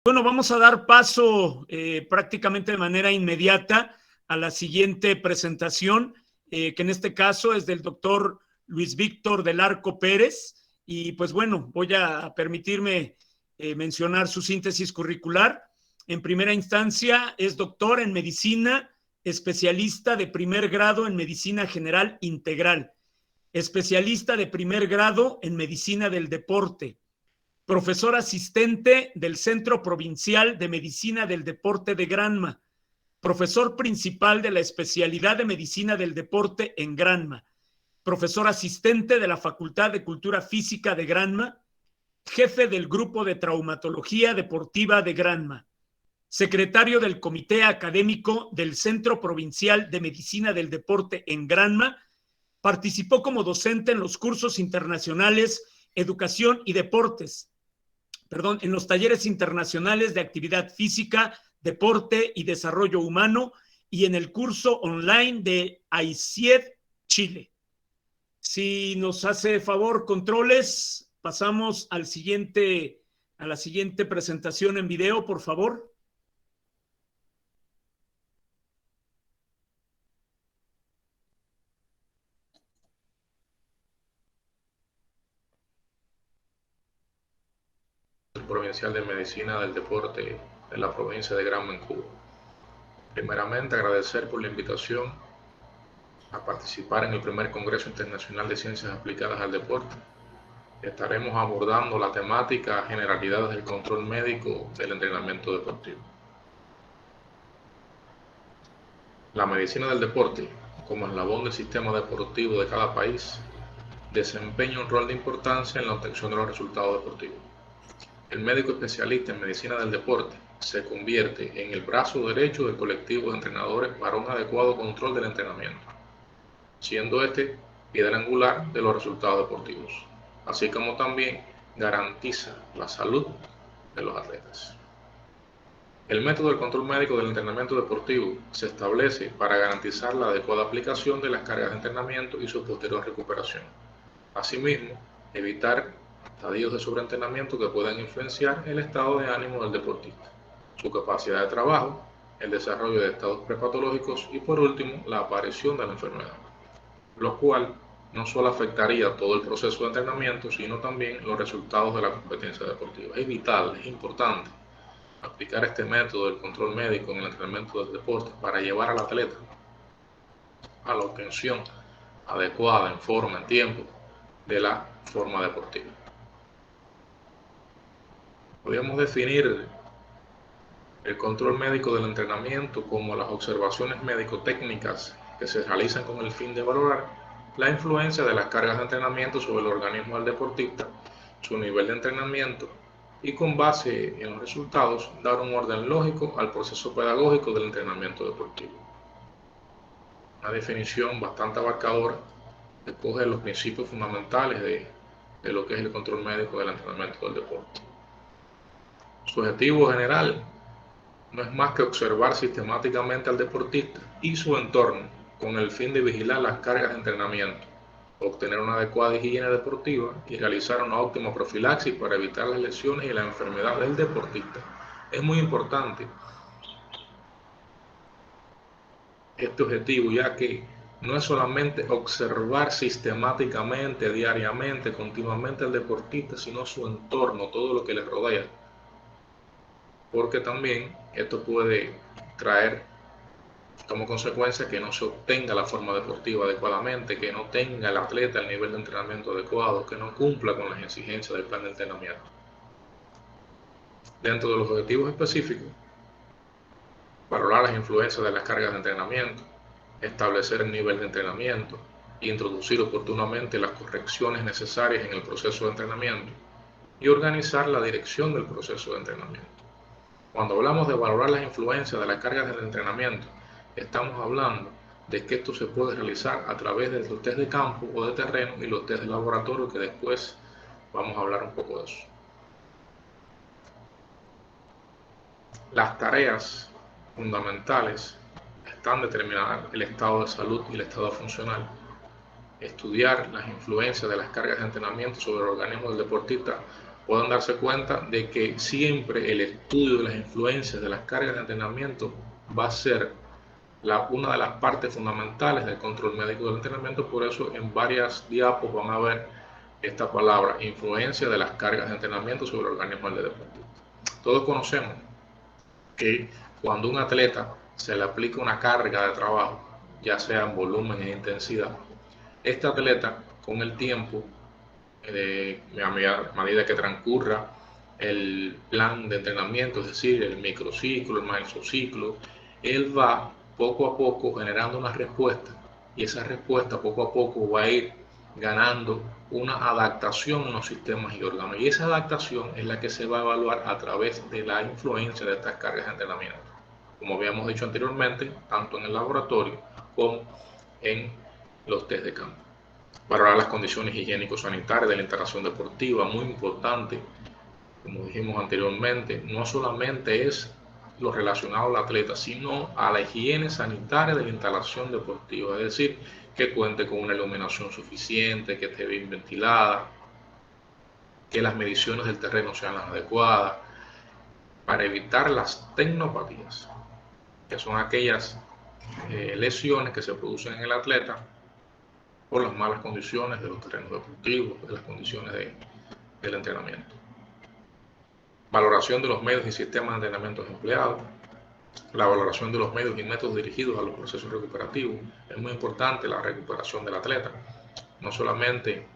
Bueno, vamos a dar paso prácticamente de manera inmediata a la siguiente presentación, que en este caso es del doctor Luis Víctor del Arco Pérez. Y pues bueno, voy a permitirme mencionar su síntesis curricular. En primera instancia, es doctor en medicina, especialista de primer grado en medicina general integral, especialista de primer grado en medicina del deporte, profesor asistente del Centro Provincial de Medicina del Deporte de Granma, profesor principal de la especialidad de Medicina del Deporte en Granma, profesor asistente de la Facultad de Cultura Física de Granma, jefe del Grupo de Traumatología Deportiva de Granma, secretario del Comité Académico del Centro Provincial de Medicina del Deporte en Granma. Participó como docente en los cursos internacionales Educación y Deportes, en los talleres internacionales de actividad física, deporte y desarrollo humano, y en el curso online de AICIED Chile. Si nos hace favor, controles, pasamos a la siguiente presentación en video, por favor. Provincial de Medicina del Deporte de la provincia de Granma, en Cuba. Primeramente, agradecer por la invitación a participar en el primer Congreso Internacional de Ciencias Aplicadas al Deporte. Estaremos abordando la temática generalidades del control médico del entrenamiento deportivo. La medicina del deporte, como eslabón del sistema deportivo de cada país, desempeña un rol de importancia en la obtención de los resultados deportivos. El médico especialista en medicina del deporte se convierte en el brazo derecho del colectivo de entrenadores para un adecuado control del entrenamiento, siendo este piedra angular de los resultados deportivos, así como también garantiza la salud de los atletas. El método del control médico del entrenamiento deportivo se establece para garantizar la adecuada aplicación de las cargas de entrenamiento y su posterior recuperación. Asimismo, evitar estadios de sobreentrenamiento que puedan influenciar el estado de ánimo del deportista, su capacidad de trabajo, el desarrollo de estados prepatológicos y por último la aparición de la enfermedad, lo cual no solo afectaría todo el proceso de entrenamiento, sino también los resultados de la competencia deportiva. Es vital, es importante aplicar este método del control médico en el entrenamiento del deporte para llevar al atleta a la obtención adecuada, en forma, en tiempo, de la forma deportiva. Podríamos definir el control médico del entrenamiento como las observaciones médico-técnicas que se realizan con el fin de valorar la influencia de las cargas de entrenamiento sobre el organismo del deportista, su nivel de entrenamiento y con base en los resultados dar un orden lógico al proceso pedagógico del entrenamiento deportivo. Una definición bastante abarcadora recoge los principios fundamentales de lo que es el control médico del entrenamiento del deporte. Su objetivo general no es más que observar sistemáticamente al deportista y su entorno con el fin de vigilar las cargas de entrenamiento, obtener una adecuada higiene deportiva y realizar una óptima profilaxis para evitar las lesiones y la enfermedad del deportista. Es muy importante este objetivo, ya que no es solamente observar sistemáticamente, diariamente, continuamente al deportista, sino su entorno, todo lo que le rodea, porque también esto puede traer como consecuencia que no se obtenga la forma deportiva adecuadamente, que no tenga el atleta el nivel de entrenamiento adecuado, que no cumpla con las exigencias del plan de entrenamiento. Dentro de los objetivos específicos, valorar las influencias de las cargas de entrenamiento, establecer el nivel de entrenamiento, introducir oportunamente las correcciones necesarias en el proceso de entrenamiento y organizar la dirección del proceso de entrenamiento. Cuando hablamos de valorar las influencias de las cargas del entrenamiento, estamos hablando de que esto se puede realizar a través de los test de campo o de terreno y los test de laboratorio, que después vamos a hablar un poco de eso. Las tareas fundamentales están determinadas el estado de salud y el estado funcional, estudiar las influencias de las cargas de entrenamiento sobre el organismo del deportista pueden darse cuenta de que siempre el estudio de las influencias de las cargas de entrenamiento va a ser una de las partes fundamentales del control médico del entrenamiento. Por eso en varias diapos van a ver esta palabra, influencia de las cargas de entrenamiento sobre el organismo del deportista. Todos conocemos que cuando un atleta se le aplica una carga de trabajo, ya sea en volumen e intensidad, este atleta con el tiempo, a medida que transcurra el plan de entrenamiento, es decir, el microciclo, el mesociclo, él va poco a poco generando una respuesta, y esa respuesta poco a poco va a ir ganando una adaptación en los sistemas y órganos, y esa adaptación es la que se va a evaluar a través de la influencia de estas cargas de entrenamiento, como habíamos dicho anteriormente, tanto en el laboratorio como en los test de campo. Valorar las condiciones higiénico-sanitarias de la instalación deportiva, muy importante. Como dijimos anteriormente, no solamente es lo relacionado al atleta, sino a la higiene sanitaria de la instalación deportiva, es decir, que cuente con una iluminación suficiente, que esté bien ventilada, que las mediciones del terreno sean las adecuadas, para evitar las tecnopatías, que son aquellas lesiones que se producen en el atleta por las malas condiciones de los terrenos deportivos, de las condiciones del entrenamiento. Valoración de los medios y sistemas de entrenamiento empleados. La valoración de los medios y métodos dirigidos a los procesos recuperativos. Es muy importante la recuperación del atleta. No solamente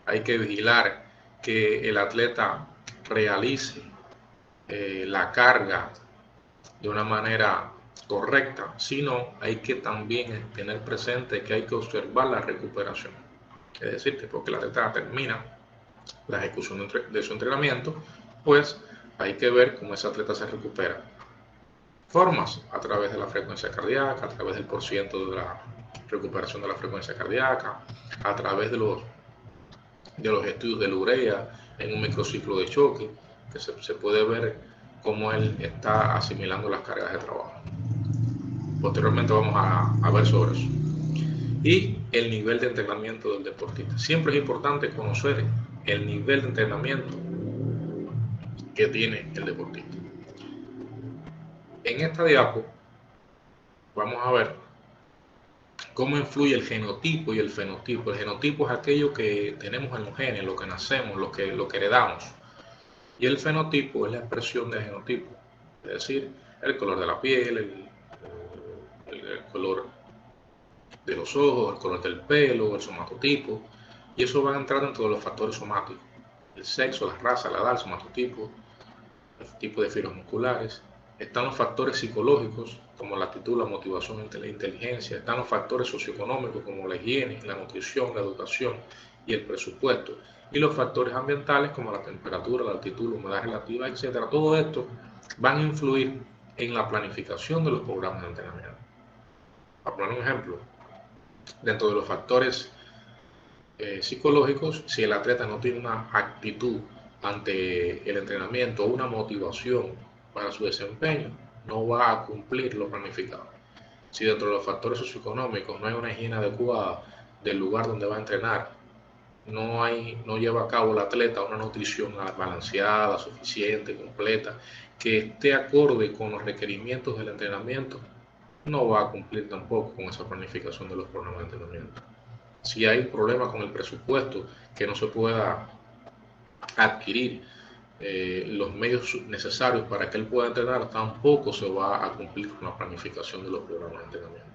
hay que vigilar que el atleta realice la carga de una manera correcta, sino hay que también tener presente que hay que observar la recuperación. Es decir, que porque el atleta termina la ejecución de su entrenamiento, pues hay que ver cómo ese atleta se recupera. Formas: a través de la frecuencia cardíaca, a través del porciento de la recuperación de la frecuencia cardíaca, a través de los estudios de la urea en un microciclo de choque, que se puede ver cómo él está asimilando las cargas de trabajo. Posteriormente vamos a ver sobre eso. Y el nivel de entrenamiento del deportista. Siempre es importante conocer el nivel de entrenamiento que tiene el deportista. En esta diapo vamos a ver cómo influye el genotipo y el fenotipo. El genotipo es aquello que tenemos en los genes, lo que nacemos, lo que heredamos. Y el fenotipo es la expresión del genotipo, es decir, el color de la piel, el color de los ojos, el color del pelo, el somatotipo, y eso va a entrar dentro de los factores somáticos: el sexo, la raza, la edad, el somatotipo, el tipo de fibras musculares. Están los factores psicológicos, como la actitud, la motivación, la inteligencia. Están los factores socioeconómicos, como la higiene, la nutrición, la educación y el presupuesto. Y los factores ambientales, como la temperatura, la altitud, la humedad relativa, etc. Todo esto van a influir en la planificación de los programas de entrenamiento. Para poner un ejemplo, dentro de los factores psicológicos, si el atleta no tiene una actitud ante el entrenamiento o una motivación para su desempeño, no va a cumplir lo planificado. Si dentro de los factores socioeconómicos no hay una higiene adecuada del lugar donde va a entrenar, no lleva a cabo el atleta una nutrición balanceada, suficiente, completa, que esté acorde con los requerimientos del entrenamiento, no va a cumplir tampoco con esa planificación de los programas de entrenamiento. Si hay problemas con el presupuesto, que no se pueda adquirir los medios necesarios para que él pueda entrenar, tampoco se va a cumplir con la planificación de los programas de entrenamiento.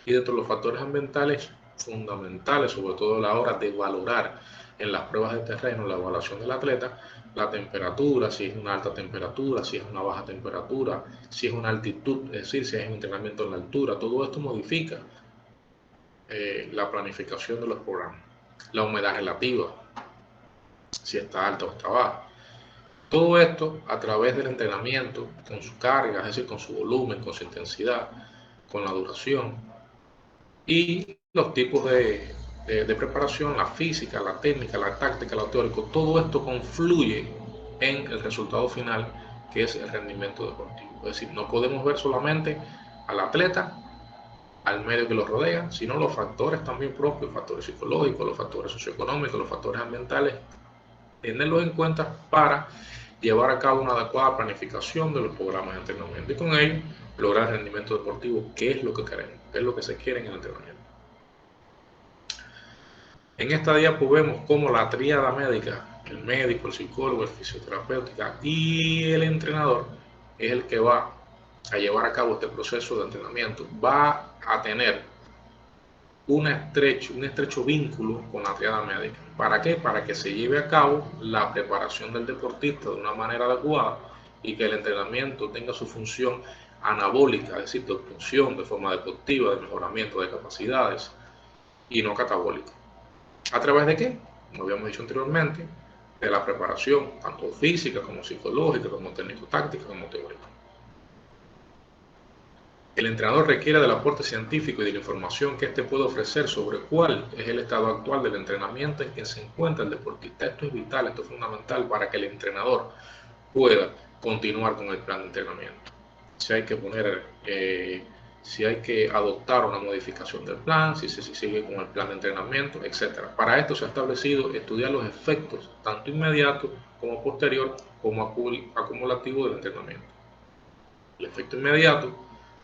Y dentro de los factores ambientales fundamentales, sobre todo a la hora de valorar en las pruebas de terreno la evaluación del atleta, la temperatura, si es una alta temperatura, si es una baja temperatura, si es una altitud, es decir, si es un entrenamiento en la altura, todo esto modifica la planificación de los programas. La humedad relativa, si está alta o está baja. Todo esto a través del entrenamiento, con su carga, es decir, con su volumen, con su intensidad, con la duración, y los tipos de preparación, la física, la técnica, la táctica, lo teórico. Todo esto confluye en el resultado final, que es el rendimiento deportivo. Es decir, no podemos ver solamente al atleta, al medio que lo rodea, sino los factores también propios, factores psicológicos, los factores socioeconómicos, los factores ambientales, tenerlos en cuenta para llevar a cabo una adecuada planificación de los programas de entrenamiento y con ello lograr el rendimiento deportivo, que es lo que queremos, que es lo que se quiere en el entrenamiento. En esta diapo vemos cómo la tríada médica, el médico, el psicólogo, el fisioterapeuta y el entrenador, es el que va a llevar a cabo este proceso de entrenamiento. Va a tener un estrecho vínculo con la tríada médica. ¿Para qué? Para que se lleve a cabo la preparación del deportista de una manera adecuada y que el entrenamiento tenga su función anabólica, es decir, de obtención de forma deportiva, de mejoramiento de capacidades y no catabólica. ¿A través de qué? Como habíamos dicho anteriormente, de la preparación, tanto física como psicológica, como técnico-táctica, como teórica. El entrenador requiere del aporte científico y de la información que éste puede ofrecer sobre cuál es el estado actual del entrenamiento en que se encuentra el deportista. Esto es vital, esto es fundamental para que el entrenador pueda continuar con el plan de entrenamiento. Si hay que si hay que adoptar una modificación del plan, si se sigue con el plan de entrenamiento, etc. Para esto se ha establecido estudiar los efectos, tanto inmediato como posterior, como acumulativo del entrenamiento. El efecto inmediato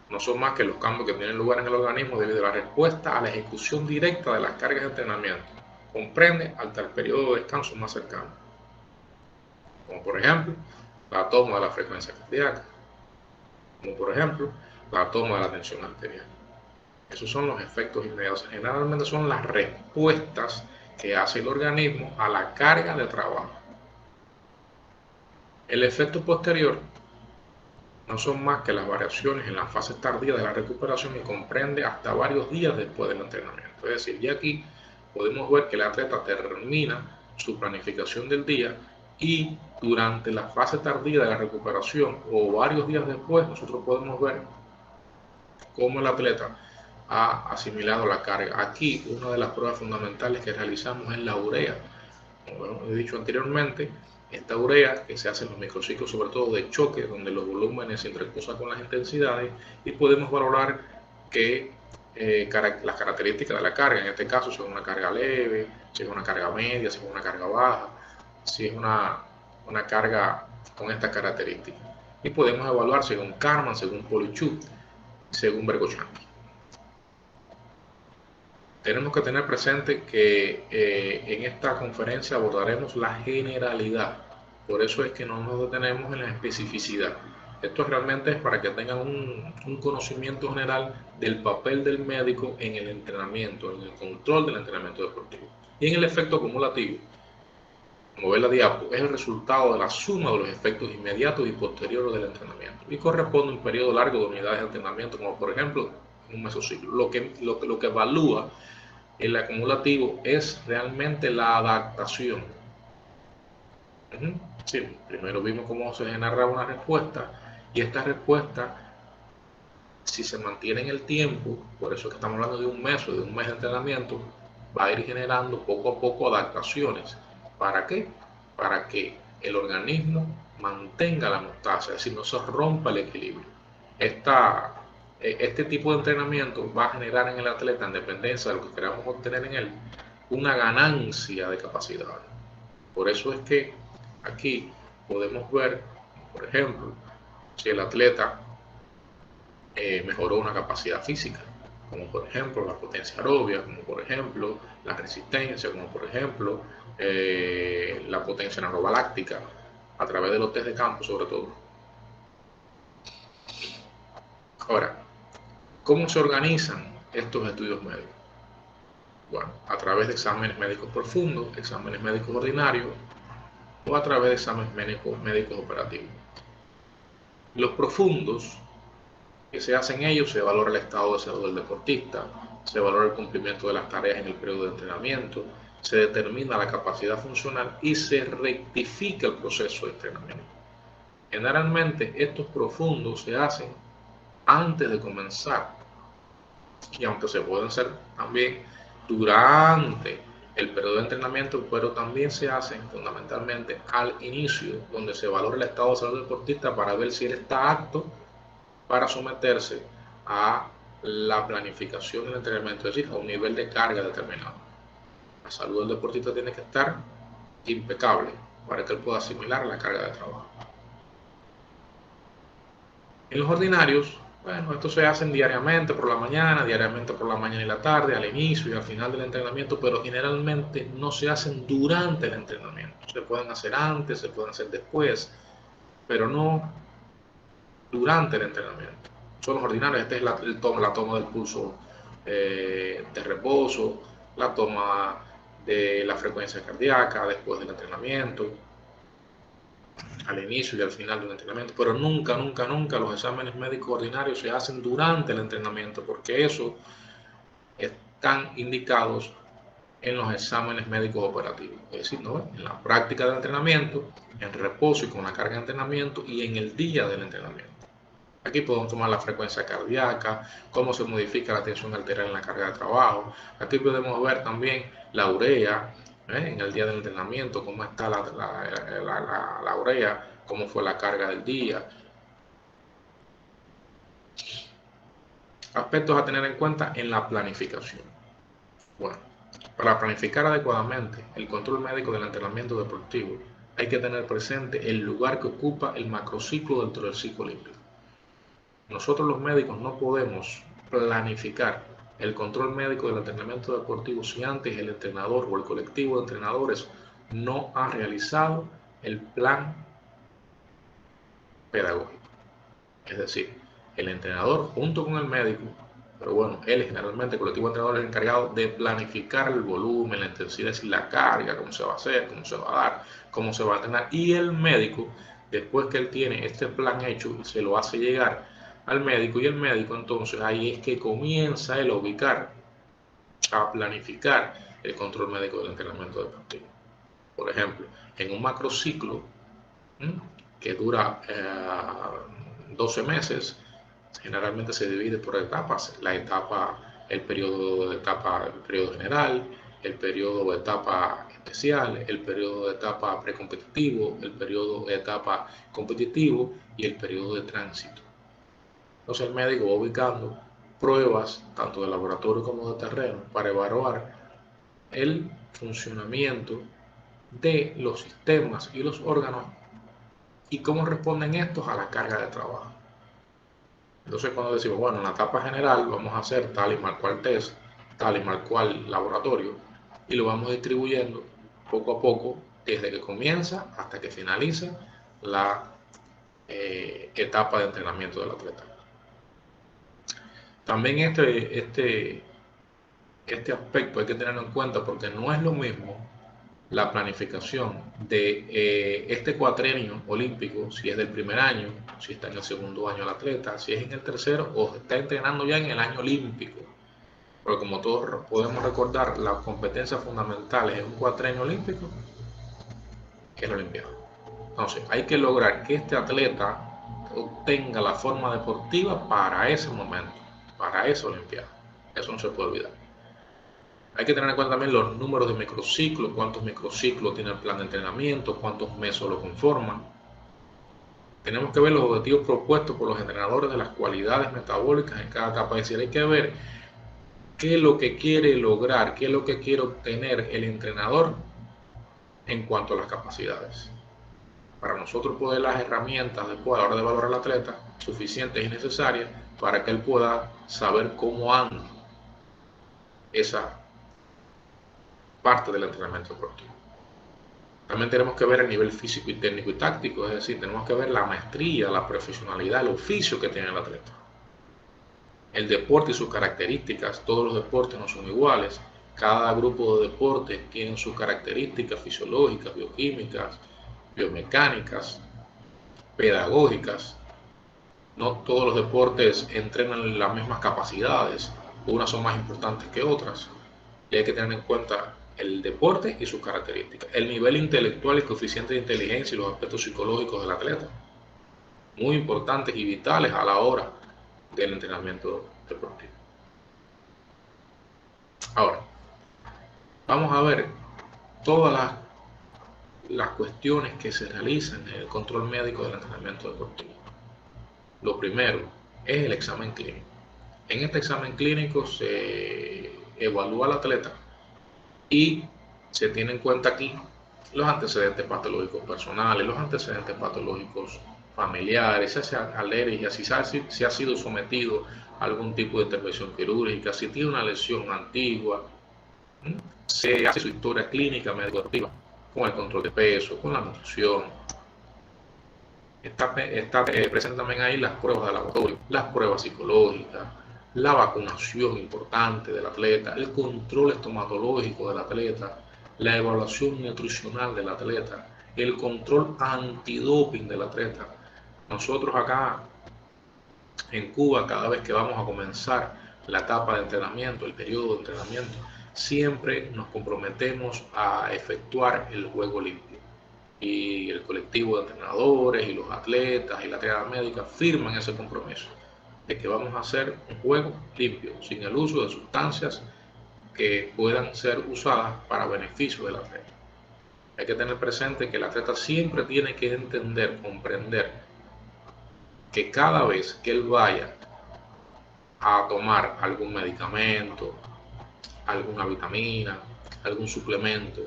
no son más que los cambios que tienen lugar en el organismo debido a la respuesta a la ejecución directa de las cargas de entrenamiento. Comprende hasta el periodo de descanso más cercano, como por ejemplo la toma de la frecuencia cardíaca, como por ejemplo la toma de la tensión arterial. Esos son los efectos inmediatos. Generalmente son las respuestas que hace el organismo a la carga de trabajo. El efecto posterior no son más que las variaciones en la fase tardía de la recuperación y comprende hasta varios días después del entrenamiento. Es decir, ya aquí podemos ver que el atleta termina su planificación del día y durante la fase tardía de la recuperación o varios días después nosotros podemos ver cómo el atleta ha asimilado la carga. Aquí una de las pruebas fundamentales que realizamos es la urea. Como he dicho anteriormente, esta urea que se hace en los microciclos, sobre todo de choque, donde los volúmenes se intercruzan con las intensidades y podemos valorar que las características de la carga, en este caso si es una carga leve, si es una carga media, si es una carga baja, si es una carga con estas características. Y podemos evaluar según Karman, según Polichuk, según Bergochanski. Tenemos que tener presente que en esta conferencia abordaremos la generalidad, por eso es que no nos detenemos en la especificidad. Esto realmente es para que tengan un conocimiento general del papel del médico en el entrenamiento, en el control del entrenamiento deportivo. Y en el efecto acumulativo, como ve la diapo, es el resultado de la suma de los efectos inmediatos y posteriores del entrenamiento y corresponde a un periodo largo de unidades de entrenamiento, como por ejemplo un mesociclo. Lo que evalúa el acumulativo es realmente la adaptación. Sí, primero vimos cómo se genera una respuesta y esta respuesta, si se mantiene en el tiempo, por eso que estamos hablando de un mes o de un mes de entrenamiento, va a ir generando poco a poco adaptaciones. ¿Para qué? Para que el organismo mantenga la homeostasis, es decir, no se rompa el equilibrio. Este tipo de entrenamiento va a generar en el atleta, en dependencia de lo que queramos obtener en él, una ganancia de capacidad. Por eso es que aquí podemos ver, por ejemplo, si el atleta mejoró una capacidad física, como por ejemplo la potencia aerobia, como por ejemplo la resistencia, como por ejemplo la potencia anaerobaláctica, a través de los test de campo sobre todo. Ahora, ¿cómo se organizan estos estudios médicos? Bueno, a través de exámenes médicos profundos, exámenes médicos ordinarios o a través de exámenes médicos operativos. Los profundos que se hacen ellos, se valora el estado de salud del deportista, se valora el cumplimiento de las tareas en el periodo de entrenamiento, se determina la capacidad funcional y se rectifica el proceso de entrenamiento. Generalmente estos profundos se hacen antes de comenzar y aunque se pueden hacer también durante el periodo de entrenamiento, pero también se hacen fundamentalmente al inicio, donde se valora el estado de salud del deportista para ver si él está apto para someterse a la planificación del entrenamiento, es decir, a un nivel de carga determinado. La salud del deportista tiene que estar impecable, para que él pueda asimilar la carga de trabajo. En los ordinarios, bueno, estos se hacen diariamente por la mañana y la tarde, al inicio y al final del entrenamiento, pero generalmente no se hacen durante el entrenamiento. Se pueden hacer antes, se pueden hacer después, pero no durante el entrenamiento. Son los ordinarios. Esta es la toma del pulso de reposo, la toma de la frecuencia cardíaca después del entrenamiento, al inicio y al final del entrenamiento, pero nunca, nunca, nunca los exámenes médicos ordinarios se hacen durante el entrenamiento, porque eso están indicados en los exámenes médicos operativos, es decir, ¿no? En la práctica del entrenamiento, en reposo y con la carga de entrenamiento y en el día del entrenamiento. Aquí podemos tomar la frecuencia cardíaca, cómo se modifica la tensión arterial en la carga de trabajo. Aquí podemos ver también la urea, en el día del entrenamiento, cómo está la urea, cómo fue la carga del día. Aspectos a tener en cuenta en la planificación. Bueno, para planificar adecuadamente el control médico del entrenamiento deportivo, hay que tener presente el lugar que ocupa el macrociclo dentro del ciclo olímpico. Nosotros los médicos no podemos planificar el control médico del entrenamiento deportivo si antes el entrenador o el colectivo de entrenadores no ha realizado el plan pedagógico. Es decir, el entrenador junto con el médico, pero bueno, él generalmente, el colectivo de entrenadores, es el encargado de planificar el volumen, la intensidad y la carga, cómo se va a hacer, cómo se va a dar, cómo se va a entrenar. Y el médico, después que él tiene este plan hecho, se lo hace llegar al médico, y el médico entonces ahí es que comienza él a ubicar, a planificar el control médico del entrenamiento deportivo. Por ejemplo, en un macrociclo que dura 12 meses, generalmente se divide por etapas. La etapa, el periodo general, el periodo de etapa especial, el periodo de etapa precompetitivo, el periodo de etapa competitivo y el periodo de tránsito. Entonces el médico va ubicando pruebas, tanto de laboratorio como de terreno, para evaluar el funcionamiento de los sistemas y los órganos y cómo responden estos a la carga de trabajo. Entonces cuando decimos, bueno, en la etapa general vamos a hacer tal y mal cual test, tal y mal cual laboratorio, y lo vamos distribuyendo poco a poco desde que comienza hasta que finaliza la etapa de entrenamiento del atleta. También este aspecto hay que tenerlo en cuenta porque no es lo mismo la planificación de este cuatrienio olímpico, si es del primer año, si está en el segundo año el atleta, si es en el tercero o está entrenando ya en el año olímpico. Porque como todos podemos recordar, las competencias fundamentales en un cuatrienio olímpico es la Olimpiada. Entonces, hay que lograr que este atleta obtenga la forma deportiva para ese momento, para esa Olimpiada. Eso no se puede olvidar. Hay que tener en cuenta también los números de microciclos, cuántos microciclos tiene el plan de entrenamiento, cuántos mesos lo conforman. Tenemos que ver los objetivos propuestos por los entrenadores de las cualidades metabólicas en cada etapa. Es decir, hay que ver qué es lo que quiere lograr, qué es lo que quiere obtener el entrenador en cuanto a las capacidades. Para nosotros poder las herramientas después a la hora de valorar al atleta suficientes y necesarias para que él pueda saber cómo anda esa parte del entrenamiento deportivo. También tenemos que ver el nivel físico y técnico y táctico, es decir, tenemos que ver la maestría, la profesionalidad, el oficio que tiene el atleta. El deporte y sus características, todos los deportes no son iguales, cada grupo de deportes tiene sus características fisiológicas, bioquímicas, biomecánicas, pedagógicas. No todos los deportes entrenan las mismas capacidades, unas son más importantes que otras, y hay que tener en cuenta el deporte y sus características, el nivel intelectual y coeficiente de inteligencia y los aspectos psicológicos del atleta, muy importantes y vitales a la hora del entrenamiento deportivo. Ahora, vamos a ver todas las cuestiones que se realizan en el control médico del entrenamiento deportivo. Lo primero es el examen clínico. En este examen clínico se evalúa al atleta y se tiene en cuenta aquí los antecedentes patológicos personales, los antecedentes patológicos familiares, si sea alergia, si ha sido sometido a algún tipo de intervención quirúrgica, si tiene una lesión antigua, se hace su historia clínica médico-deportiva, con el control de peso, con la nutrición. Está presente también ahí las pruebas de laboratorio, las pruebas psicológicas, la vacunación importante del atleta, el control estomatológico del atleta, la evaluación nutricional del atleta, el control antidoping del atleta. Nosotros acá en Cuba, cada vez que vamos a comenzar la etapa de entrenamiento, el periodo de entrenamiento, siempre nos comprometemos a efectuar el juego limpio. Y el colectivo de entrenadores y los atletas y la triada médica firman ese compromiso de que vamos a hacer un juego limpio, sin el uso de sustancias que puedan ser usadas para beneficio del atleta. Hay que tener presente que el atleta siempre tiene que entender, comprender que cada vez que él vaya a tomar algún medicamento, alguna vitamina, algún suplemento,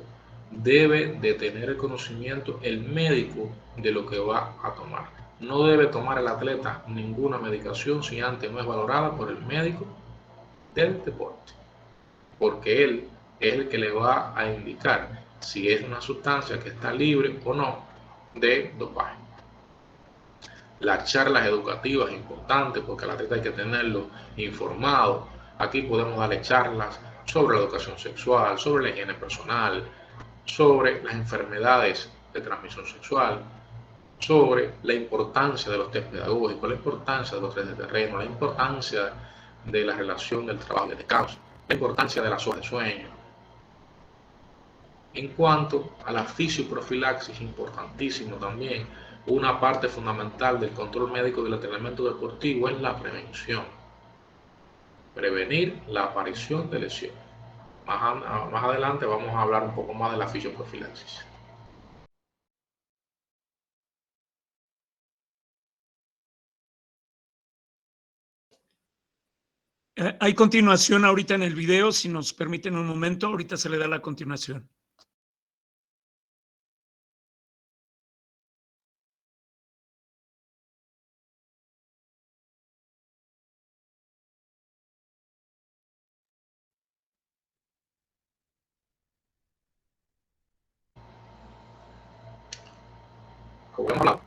debe de tener el conocimiento el médico de lo que va a tomar. No debe tomar el atleta ninguna medicación si antes no es valorada por el médico del deporte, porque él es el que le va a indicar si es una sustancia que está libre o no de dopaje. Las charlas educativas es importante porque al atleta hay que tenerlo informado. Aquí podemos darle charlas sobre la educación sexual, sobre la higiene personal, sobre las enfermedades de transmisión sexual, sobre la importancia de los test pedagógicos, la importancia de los test de terreno, la importancia de la relación del trabajo y el descanso, la importancia de las horas de sueño. En cuanto a la fisioprofilaxis, importantísimo también, una parte fundamental del control médico del entrenamiento deportivo es la prevención. Prevenir la aparición de lesiones. Más adelante vamos a hablar un poco más de la fisioprofilaxis. Hay continuación ahorita en el video, si nos permiten un momento, ahorita se le da la continuación. Como hemos hablado,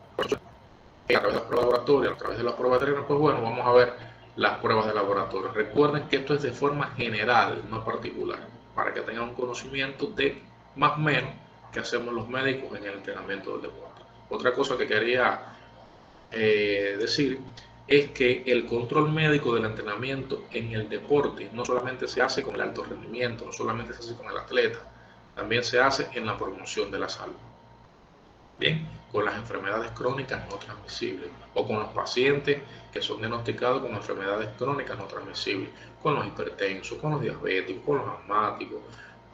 a través de las pruebas de laboratorio, a través de las pruebas de terreno, pues bueno, vamos a ver las pruebas de laboratorio. Recuerden que esto es de forma general, no particular, para que tengan un conocimiento de más o menos que hacemos los médicos en el entrenamiento del deporte. Otra cosa que quería decir es que el control médico del entrenamiento en el deporte no solamente se hace con el alto rendimiento, no solamente se hace con el atleta, también se hace en la promoción de la salud. Bien, con las enfermedades crónicas no transmisibles o con los pacientes que son diagnosticados con enfermedades crónicas no transmisibles, con los hipertensos, con los diabéticos, con los asmáticos,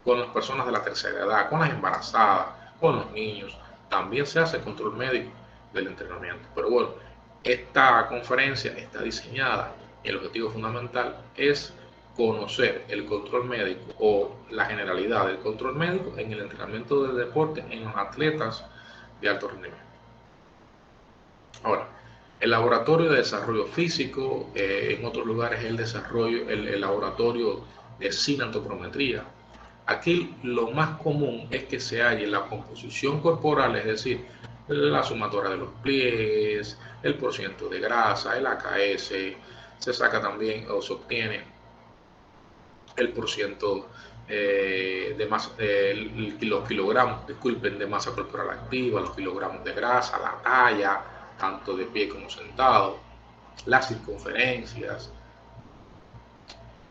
con las personas de la tercera edad, con las embarazadas, con los niños. También se hace control médico del entrenamiento. Pero bueno, esta conferencia está diseñada y el objetivo fundamental es conocer el control médico o la generalidad del control médico en el entrenamiento del deporte en los atletas de alto rendimiento. Ahora, el laboratorio de desarrollo físico, en otros lugares el laboratorio de cinantoprometría. Aquí lo más común es que se halle la composición corporal, es decir, la sumatoria de los pliegues, el porcentaje de grasa, el AKS, se saca también o se obtiene el porcentaje de masa, los kilogramos, disculpen, de masa corporal activa, los kilogramos de grasa, la talla, tanto de pie como sentado, las circunferencias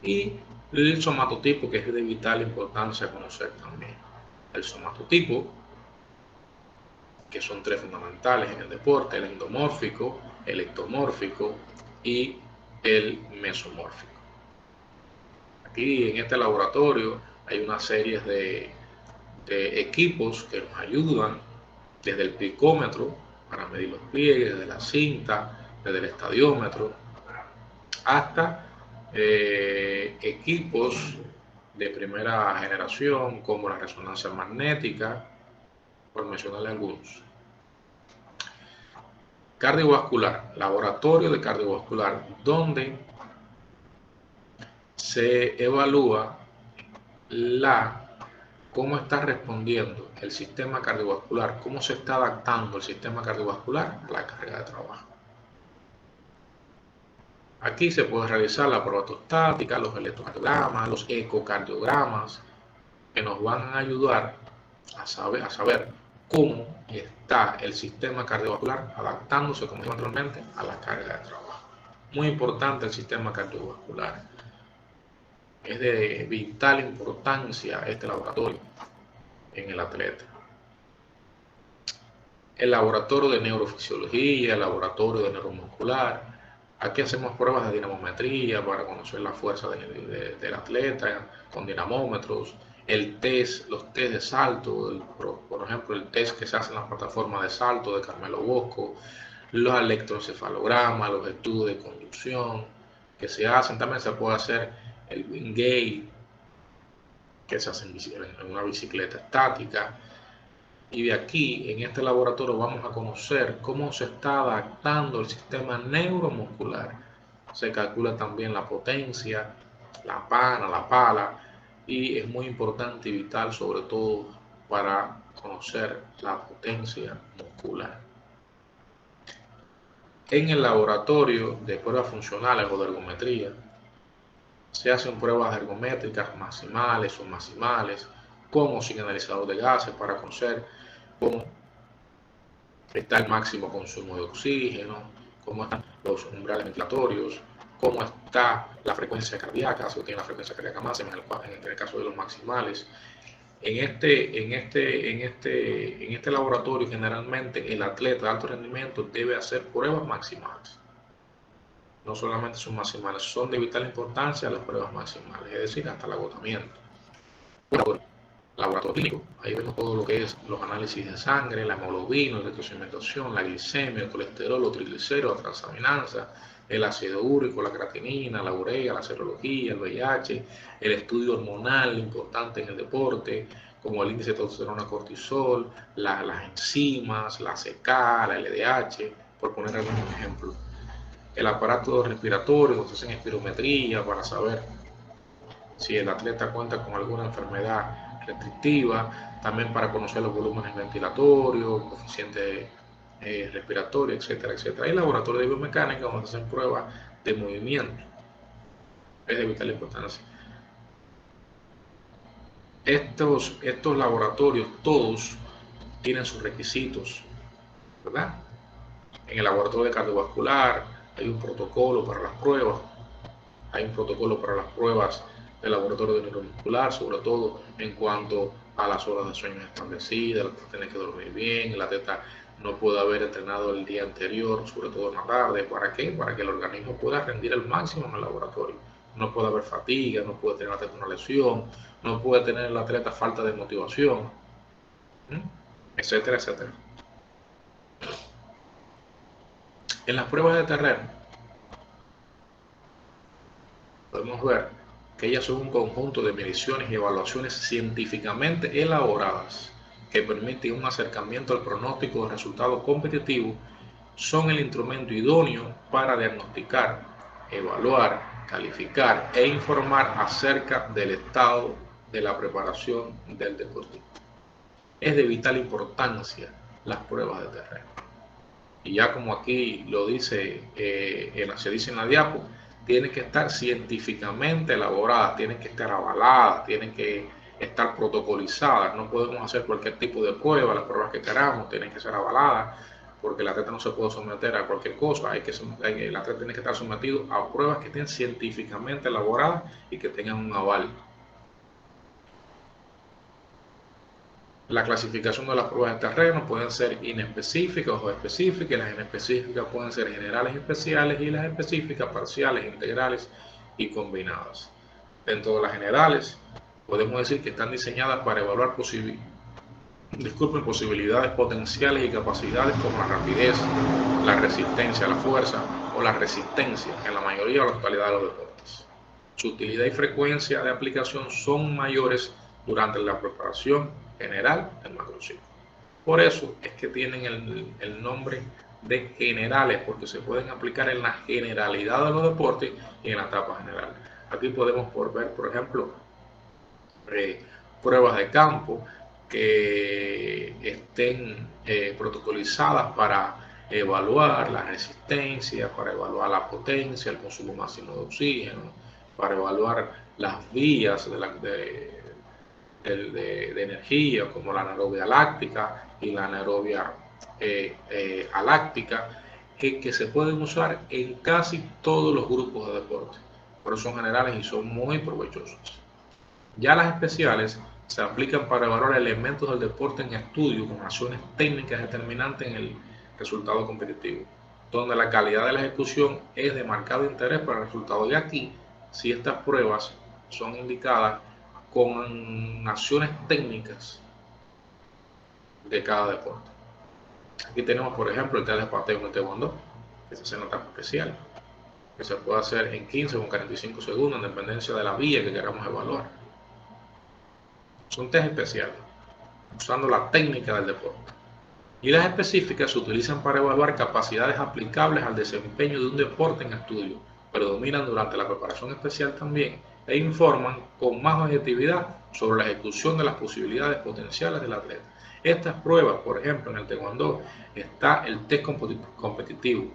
y el somatotipo, que es de vital importancia conocer también. El somatotipo, que son tres fundamentales en el deporte: el endomórfico, el ectomórfico y el mesomórfico. Aquí en este laboratorio hay una serie de equipos que nos ayudan, desde el plicómetro para medir los pliegues, desde la cinta, desde el estadiómetro, hasta equipos de primera generación como la resonancia magnética, por mencionarle algunos. Cardiovascular, laboratorio de cardiovascular, donde se evalúa cómo está respondiendo el sistema cardiovascular, cómo se está adaptando el sistema cardiovascular a la carga de trabajo. Aquí se puede realizar la prueba ortostática, los electrocardiogramas, los ecocardiogramas, que nos van a ayudar a saber cómo está el sistema cardiovascular adaptándose, como dije anteriormente, a la carga de trabajo. Muy importante el sistema cardiovascular. Es de vital importancia este laboratorio en el atleta. El laboratorio de neurofisiología, el laboratorio de neuromuscular. Aquí hacemos pruebas de dinamometría para conocer la fuerza del atleta con dinamómetros. Los test de salto, por ejemplo, el test que se hace en la plataforma de salto de Carmelo Bosco, los electroencefalogramas, los estudios de conducción que se hacen. También se puede hacer el Wingate, que se hace en una bicicleta estática. Y de aquí, en este laboratorio, vamos a conocer cómo se está adaptando el sistema neuromuscular. Se calcula también la potencia, la pana, la pala, y es muy importante y vital, sobre todo, para conocer la potencia muscular. En el laboratorio de pruebas funcionales o de ergometría, se hacen pruebas ergométricas maximales o maximales, con o sin analizador de gases, para conocer cómo está el máximo consumo de oxígeno, cómo están los umbrales ventilatorios, cómo está la frecuencia cardíaca, si tiene la frecuencia cardíaca máxima en el caso de los maximales. En este laboratorio, generalmente el atleta de alto rendimiento debe hacer pruebas maximales. No solamente son maximales, son de vital importancia las pruebas maximales, es decir, hasta el agotamiento. Laboratorio clínico, ahí vemos todo lo que es los análisis de sangre, la hemoglobina, la electrosimulación, la glicemia, el colesterol, los triglicéridos, la transaminasa, el ácido úrico, la creatinina, la urea, la serología, el VIH, el estudio hormonal importante en el deporte, como el índice de testosterona, cortisol, las enzimas, la CK, la LDH, por poner algunos ejemplos. El aparato respiratorio, se hacen espirometría para saber si el atleta cuenta con alguna enfermedad restrictiva, también para conocer los volúmenes ventilatorios, coeficiente respiratorio, etcétera, etcétera. Hay laboratorios de biomecánica donde se hacen pruebas de movimiento. Es de vital importancia. Estos laboratorios todos tienen sus requisitos, ¿verdad? En el laboratorio de cardiovascular hay un protocolo para las pruebas, hay un protocolo para las pruebas del laboratorio de neuromuscular, sobre todo en cuanto a las horas de sueño establecidas, el atleta tiene que dormir bien, el atleta no puede haber entrenado el día anterior, sobre todo en la tarde. ¿Para qué? Para que el organismo pueda rendir al máximo en el laboratorio. No puede haber fatiga, no puede tener el atleta una lesión, no puede tener el atleta falta de motivación, etcétera, etcétera. En las pruebas de terreno podemos ver que ellas son un conjunto de mediciones y evaluaciones científicamente elaboradas que permiten un acercamiento al pronóstico de resultados competitivos. Son el instrumento idóneo para diagnosticar, evaluar, calificar e informar acerca del estado de la preparación del deportista. Es de vital importancia las pruebas de terreno. Y ya como aquí lo dice, se dice en la diapo, tienen que estar científicamente elaboradas, tienen que estar avaladas, tienen que estar protocolizadas. No podemos hacer cualquier tipo de prueba, las pruebas que queramos tienen que ser avaladas, porque el atleta no se puede someter a cualquier cosa. El atleta tiene que estar sometido a pruebas que estén científicamente elaboradas y que tengan un aval. La clasificación de las pruebas de terreno pueden ser inespecíficas o específicas. Las inespecíficas pueden ser generales y especiales, y las específicas parciales, integrales y combinadas. Dentro de las generales, podemos decir que están diseñadas para evaluar posibilidades potenciales y capacidades como la rapidez, la resistencia a la fuerza o la resistencia en la mayoría o la totalidad de los deportes. Su utilidad y frecuencia de aplicación son mayores durante la preparación general del macrociclo. Por eso es que tienen el nombre de generales, porque se pueden aplicar en la generalidad de los deportes y en la etapa general. Aquí podemos ver, por ejemplo, pruebas de campo que estén protocolizadas para evaluar la resistencia, para evaluar la potencia, el consumo máximo de oxígeno, para evaluar las vías de energía, como la anaerobia láctica y la anaerobia aláctica, que se pueden usar en casi todos los grupos de deporte. Por eso son generales y son muy provechosos. Ya las especiales se aplican para evaluar elementos del deporte en estudio con acciones técnicas determinantes en el resultado competitivo, donde la calidad de la ejecución es de marcado interés para el resultado. Y aquí, si estas pruebas son indicadas con acciones técnicas de cada deporte. Aquí tenemos, por ejemplo, el test de pateo en el taekwondo, que se hace en una etapa especial, que se puede hacer en 15 o en 45 segundos, en dependencia de la vía que queramos evaluar. Son test especiales, usando la técnica del deporte. Y las específicas se utilizan para evaluar capacidades aplicables al desempeño de un deporte en estudio, predominan durante la preparación especial también e informan con más objetividad sobre la ejecución de las posibilidades potenciales del atleta. Estas pruebas, por ejemplo, en el taekwondo está el test competitivo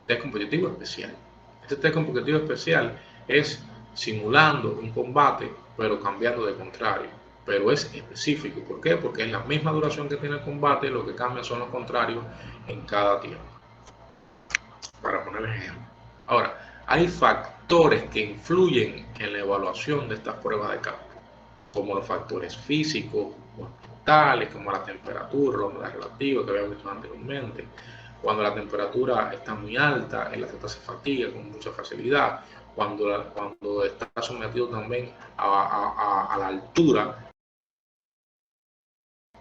especial. Este test competitivo especial es simulando un combate, pero cambiando de contrario. Pero es específico. ¿Por qué? Porque es la misma duración que tiene el combate, lo que cambia son los contrarios en cada tiempo. Para poner el ejemplo. Ahora, hay factores que influyen en la evaluación de estas pruebas de campo, como los factores físicos, tales como la temperatura, la humedad relativa que habíamos visto anteriormente. Cuando la temperatura está muy alta, el atleta se fatiga con mucha facilidad. Cuando está sometido también a la altura,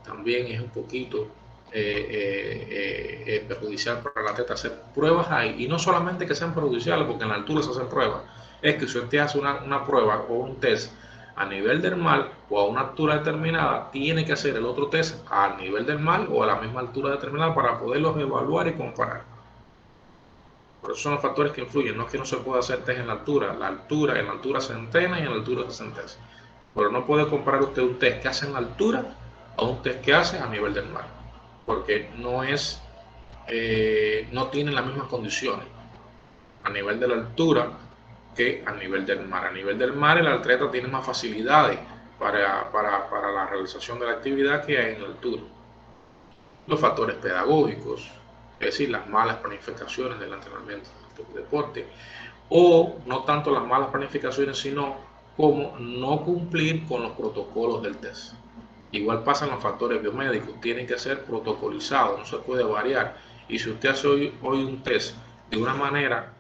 también es un poquito perjudicial para el atleta hacer pruebas ahí. Y no solamente que sean perjudiciales, porque en la altura se hacen pruebas, es que si usted hace una prueba o un test a nivel del mar o a una altura determinada, tiene que hacer el otro test a nivel del mar o a la misma altura determinada para poderlos evaluar y comparar. Por eso son los factores que influyen. No es que no se pueda hacer test en la altura. En la altura se entrena y en la altura se hacen test. Pero no puede comparar usted un test que hace en la altura a un test que hace a nivel del mar. Porque no tienen las mismas condiciones a nivel de la altura que a nivel del mar. A nivel del mar el atleta tiene más facilidades para la realización de la actividad que hay en la altura. Los factores pedagógicos, es decir, las malas planificaciones del entrenamiento del deporte, o no tanto las malas planificaciones, sino como no cumplir con los protocolos del test. Igual pasan los factores biomédicos, tienen que ser protocolizados, no se puede variar. Y si usted hace hoy un test de una manera,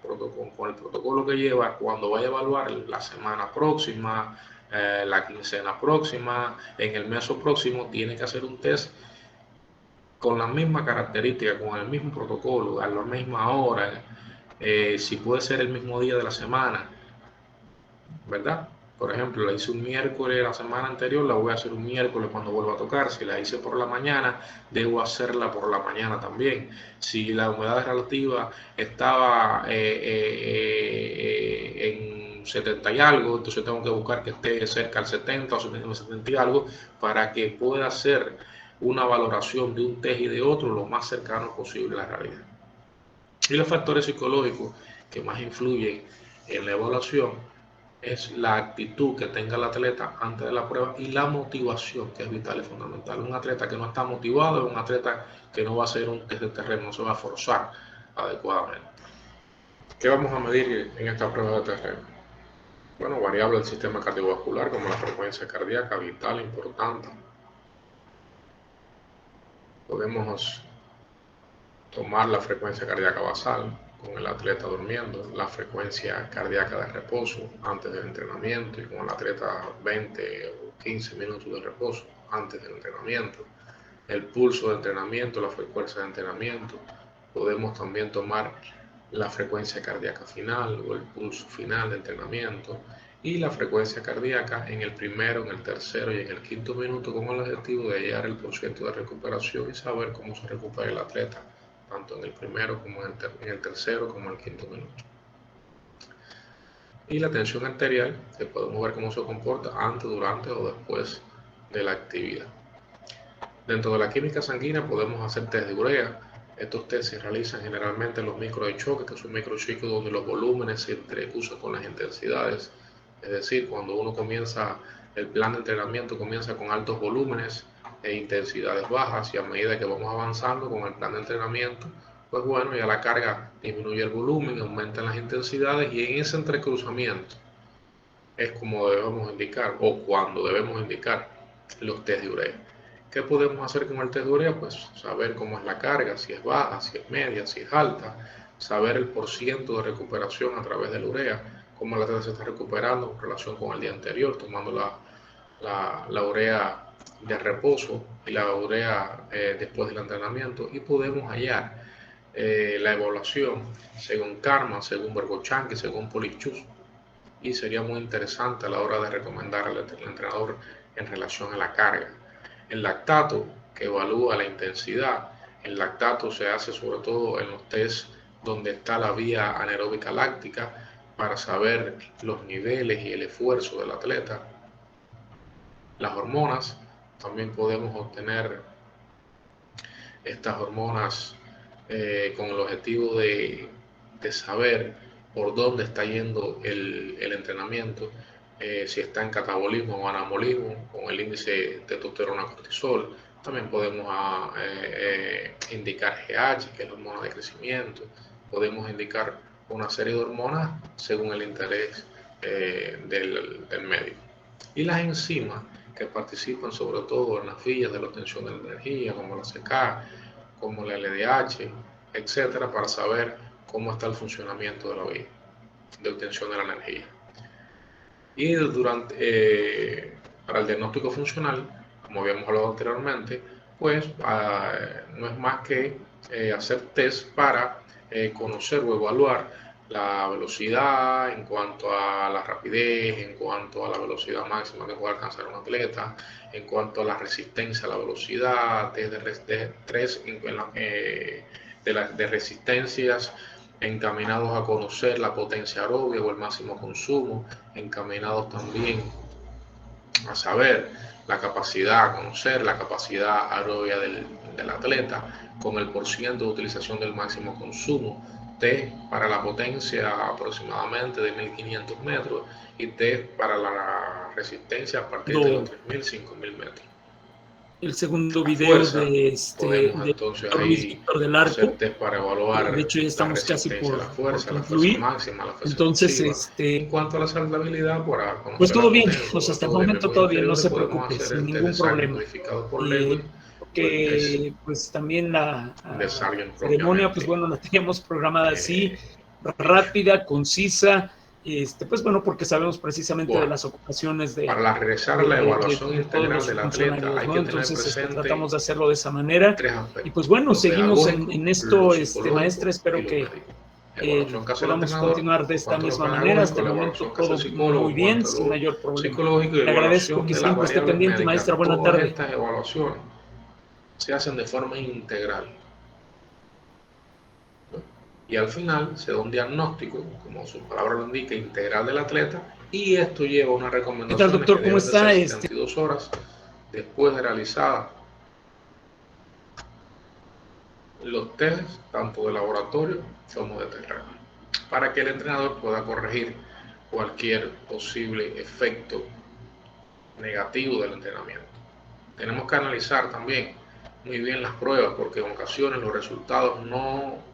con el protocolo que lleva, cuando vaya a evaluar la semana próxima, la quincena próxima, en el mes próximo, tiene que hacer un test con la misma característica, con el mismo protocolo, a la misma hora, si puede ser el mismo día de la semana, ¿verdad? Por ejemplo, la hice un miércoles la semana anterior, la voy a hacer un miércoles cuando vuelva a tocar. Si la hice por la mañana, debo hacerla por la mañana también. Si la humedad relativa estaba en 70 y algo, entonces tengo que buscar que esté cerca al 70 o 70 y algo para que pueda hacer una valoración de un test y de otro lo más cercano posible a la realidad. Y los factores psicológicos que más influyen en la evaluación es la actitud que tenga el atleta antes de la prueba y la motivación, que es vital y fundamental. Un atleta que no está motivado es un atleta que no va a hacer un test de terreno, no se va a forzar adecuadamente. ¿Qué vamos a medir en esta prueba de terreno? Bueno, variable del sistema cardiovascular como la frecuencia cardíaca, vital, importante. Podemos tomar la frecuencia cardíaca basal con el atleta durmiendo, la frecuencia cardíaca de reposo antes del entrenamiento y con el atleta 20 o 15 minutos de reposo antes del entrenamiento, el pulso de entrenamiento, la frecuencia de entrenamiento. Podemos también tomar la frecuencia cardíaca final o el pulso final de entrenamiento y la frecuencia cardíaca en el primero, en el tercero y en el quinto minuto, con el objetivo de hallar el porcentaje de recuperación y saber cómo se recupera el atleta, tanto en el primero como en el tercero como en el quinto minuto. Y la tensión arterial, que podemos ver cómo se comporta antes, durante o después de la actividad. Dentro de la química sanguínea podemos hacer test de urea. Estos test se realizan generalmente en los micros de choque, que son microciclos donde los volúmenes se entrecruzan con las intensidades. Es decir, cuando uno comienza, el plan de entrenamiento comienza con altos volúmenes e intensidades bajas, y a medida que vamos avanzando con el plan de entrenamiento, pues bueno, ya la carga disminuye el volumen, aumentan las intensidades, y en ese entrecruzamiento es como debemos indicar, o cuando debemos indicar, los test de urea. ¿Qué podemos hacer con el test de urea? Pues saber cómo es la carga, si es baja, si es media, si es alta, saber el porciento de recuperación a través de la urea, cómo la atleta se está recuperando en relación con el día anterior, tomando la urea de reposo y la urea después del entrenamiento, y podemos hallar la evaluación según Karman, según Bergochanki, según Polichus, y sería muy interesante a la hora de recomendar al entrenador en relación a la carga. El lactato, que evalúa la intensidad, el lactato se hace sobre todo en los test donde está la vía anaeróbica láctica, para saber los niveles y el esfuerzo del atleta. Las hormonas, también podemos obtener estas hormonas con el objetivo de saber por dónde está yendo el entrenamiento, si está en catabolismo o anabolismo, con el índice de testosterona cortisol. También podemos indicar GH, que es la hormona de crecimiento. Podemos indicar una serie de hormonas según el interés del médico. Y las enzimas que participan sobre todo en las vías de la obtención de la energía, como la CK, como la LDH, etcétera, para saber cómo está el funcionamiento de la vía de obtención de la energía. Y para el diagnóstico funcional, como habíamos hablado anteriormente, pues no es más que hacer test para conocer o evaluar la velocidad en cuanto a la rapidez, en cuanto a la velocidad máxima que puede alcanzar un atleta, en cuanto a la resistencia a la velocidad, test de resistencias encaminados a conocer la potencia aerobia o el máximo consumo, encaminados también a saber la capacidad, a conocer la capacidad aerobia del atleta, con el porciento de utilización del máximo consumo, T para la potencia aproximadamente de 1500 metros y T para la resistencia a partir de los 3000, 5000 metros. El segundo video de Luis Víctor del Arco. Para evaluar de hecho, ya estamos casi por la fuerza máxima, la fuerza entonces, en cuanto a la saludabilidad, pues todo bien, pues hasta el momento todo bien, no se preocupe, sin ningún problema. Porque pues también la ceremonia, pues bueno, la teníamos programada así, rápida, concisa. Pues bueno, porque sabemos precisamente de las ocupaciones de... Para regresar a la evaluación integral del atleta, hay que entonces tratamos de hacerlo de esa manera. Y pues bueno, seguimos en esto, maestra, espero que podamos continuar de esta misma manera. Hasta el momento todo muy bien, sin mayor problema. Le agradezco que siempre esté pendiente, maestra. Buena tarde. Estas evaluaciones se hacen de forma integral. Y al final se da un diagnóstico, como su palabra lo indica, integral del atleta, y esto lleva a una recomendación. ¿Qué tal, doctor? ¿Cómo está? 72 horas después de realizar los test, tanto de laboratorio como de terreno, para que el entrenador pueda corregir cualquier posible efecto negativo del entrenamiento. Tenemos que analizar también muy bien las pruebas, porque en ocasiones los resultados no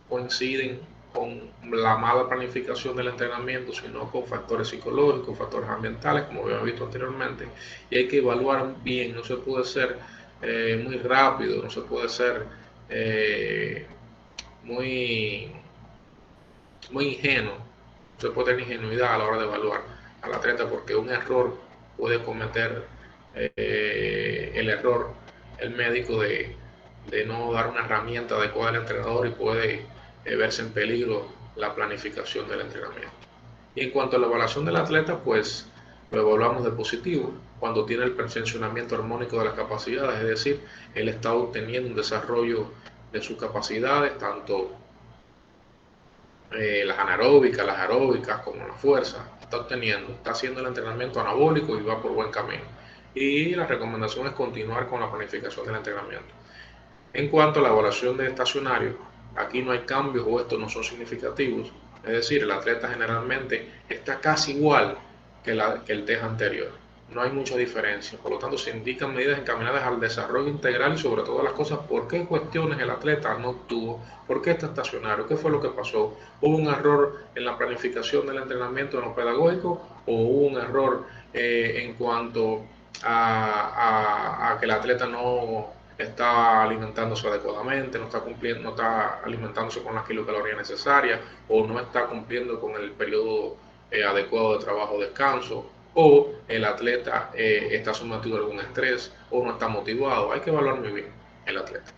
coinciden con la mala planificación del entrenamiento, sino con factores psicológicos, factores ambientales, como habíamos visto anteriormente, y hay que evaluar bien. No se puede ser muy rápido, no se puede ser muy ingenuo, no se puede tener ingenuidad a la hora de evaluar al atleta, porque un error puede cometer el médico de no dar una herramienta adecuada al entrenador, y puede verse en peligro la planificación del entrenamiento. Y en cuanto a la evaluación del atleta, pues lo evaluamos de positivo cuando tiene el perfeccionamiento armónico de las capacidades, es decir, él está obteniendo un desarrollo de sus capacidades, tanto las anaeróbicas, las aeróbicas, como la fuerza, está obteniendo, está haciendo el entrenamiento anabólico y va por buen camino. Y la recomendación es continuar con la planificación del entrenamiento. En cuanto a la evaluación de estacionario, aquí no hay cambios o estos no son significativos, es decir, el atleta generalmente está casi igual que el test anterior. No hay mucha diferencia, por lo tanto se indican medidas encaminadas al desarrollo integral y sobre todas las cosas, por qué cuestiones el atleta no obtuvo, por qué está estacionario, qué fue lo que pasó, hubo un error en la planificación del entrenamiento en lo pedagógico o hubo un error en cuanto a que el atleta no está alimentándose adecuadamente, no está cumpliendo, no está alimentándose con las kilocalorías necesarias o no está cumpliendo con el periodo adecuado de trabajo o descanso, o el atleta está sometido a algún estrés o no está motivado. Hay que evaluar muy bien el atleta.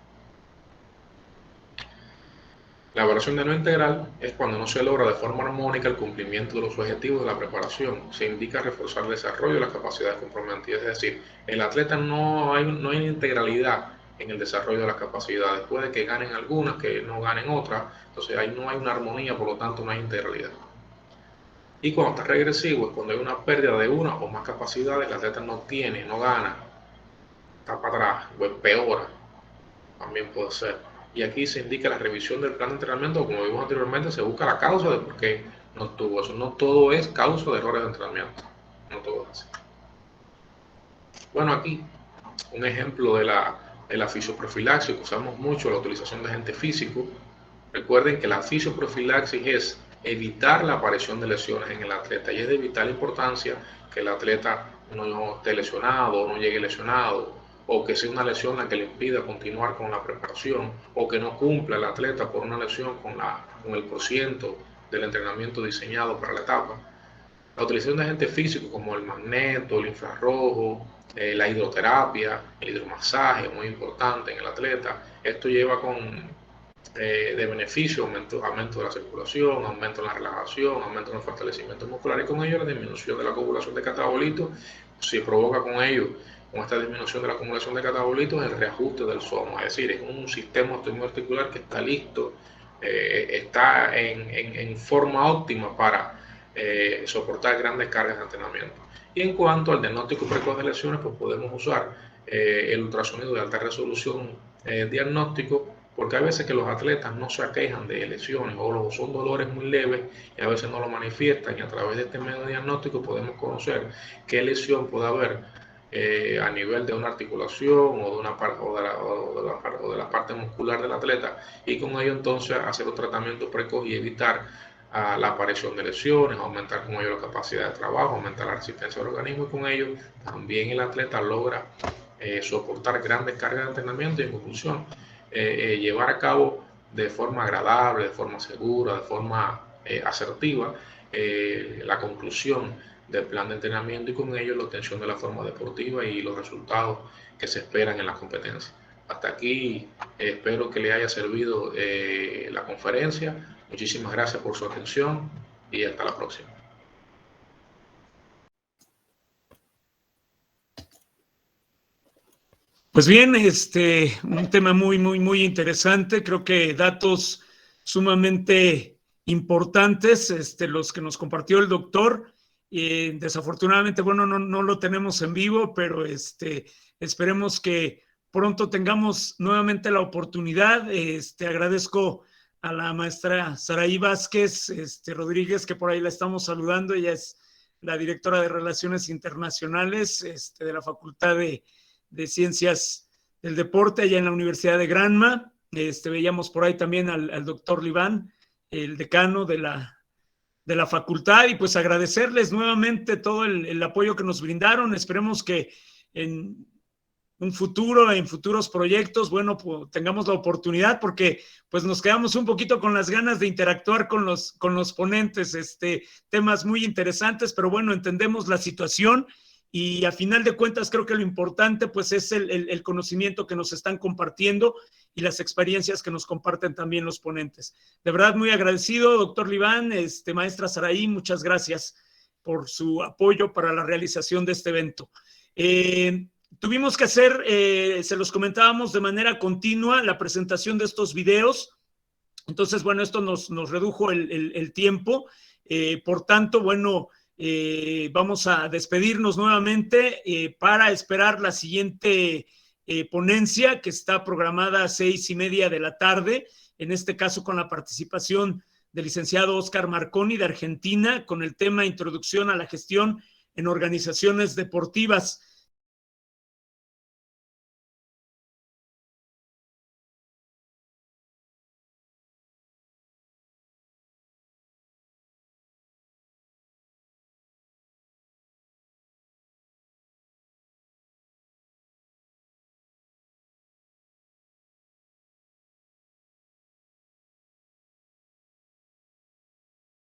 La evaluación de no integral es cuando no se logra de forma armónica el cumplimiento de los objetivos de la preparación. Se indica reforzar el desarrollo de las capacidades comprometidas, es decir, el atleta no hay integralidad en el desarrollo de las capacidades. Puede que ganen algunas, que no ganen otras, entonces ahí no hay una armonía, por lo tanto no hay integralidad. Y cuando está regresivo es cuando hay una pérdida de una o más capacidades, el atleta no tiene, no gana, está para atrás o empeora, también puede ser. Y aquí se indica la revisión del plan de entrenamiento, como vimos anteriormente, se busca la causa de por qué no estuvo eso. No todo es causa de errores de entrenamiento, no todo es así. Bueno, aquí un ejemplo de la fisioprofilaxis, que usamos mucho la utilización de agente físico. Recuerden que la fisioprofilaxis es evitar la aparición de lesiones en el atleta y es de vital importancia que el atleta no esté lesionado, no llegue lesionado, o que sea una lesión la que le impida continuar con la preparación, o que no cumpla el atleta por una lesión con el porciento del entrenamiento diseñado para la etapa. La utilización de agentes físicos como el magneto, el infrarrojo, la hidroterapia, el hidromasaje, muy importante en el atleta. Esto lleva de beneficio, aumento de la circulación, aumento en la relajación, aumento en el fortalecimiento muscular y con ello la disminución de la acumulación de catabolitos. Se provoca con ello, con esta disminución de la acumulación de catabolitos, el reajuste del soma, es decir, es un sistema osteoarticular que está listo, está en forma óptima para soportar grandes cargas de entrenamiento. Y en cuanto al diagnóstico precoz de lesiones, pues podemos usar el ultrasonido de alta resolución diagnóstico, porque hay veces que los atletas no se aquejan de lesiones o son dolores muy leves y a veces no lo manifiestan, y a través de este medio diagnóstico podemos conocer qué lesión puede haber a nivel de una articulación o de la parte muscular del atleta, y con ello entonces hacer un tratamiento precoz y evitar la aparición de lesiones, aumentar con ello la capacidad de trabajo, aumentar la resistencia del organismo, y con ello también el atleta logra soportar grandes cargas de entrenamiento y en conclusión llevar a cabo de forma agradable, de forma segura, de forma asertiva la conclusión del plan de entrenamiento y con ello la obtención de la forma deportiva y los resultados que se esperan en las competencias. Hasta aquí espero que le haya servido la conferencia. Muchísimas gracias por su atención y hasta la próxima. Pues bien, un tema muy interesante. Creo que datos sumamente importantes, los que nos compartió el doctor. Desafortunadamente, bueno, no lo tenemos en vivo, pero esperemos que pronto tengamos nuevamente la oportunidad. Agradezco a la maestra Saraí Vázquez Rodríguez, que por ahí la estamos saludando. Ella es la directora de Relaciones Internacionales de la Facultad de Ciencias del Deporte allá en la Universidad de Granma. Veíamos por ahí también al doctor Liván, el decano de la facultad, y pues agradecerles nuevamente todo el apoyo que nos brindaron. Esperemos que en un futuro, en futuros proyectos, bueno, pues tengamos la oportunidad, porque pues nos quedamos un poquito con las ganas de interactuar con los ponentes, temas muy interesantes, pero bueno, entendemos la situación y a final de cuentas creo que lo importante pues es el conocimiento que nos están compartiendo, y las experiencias que nos comparten también los ponentes. De verdad, muy agradecido, doctor Libán, maestra Saraí, muchas gracias por su apoyo para la realización de este evento. Tuvimos que hacer, se los comentábamos de manera continua, la presentación de estos videos. Entonces, bueno, esto nos redujo el tiempo. Por tanto, bueno, vamos a despedirnos nuevamente para esperar la siguiente ponencia, que está programada a 6:30 de la tarde, en este caso con la participación del licenciado Oscar Marconi de Argentina, con el tema Introducción a la Gestión en Organizaciones Deportivas.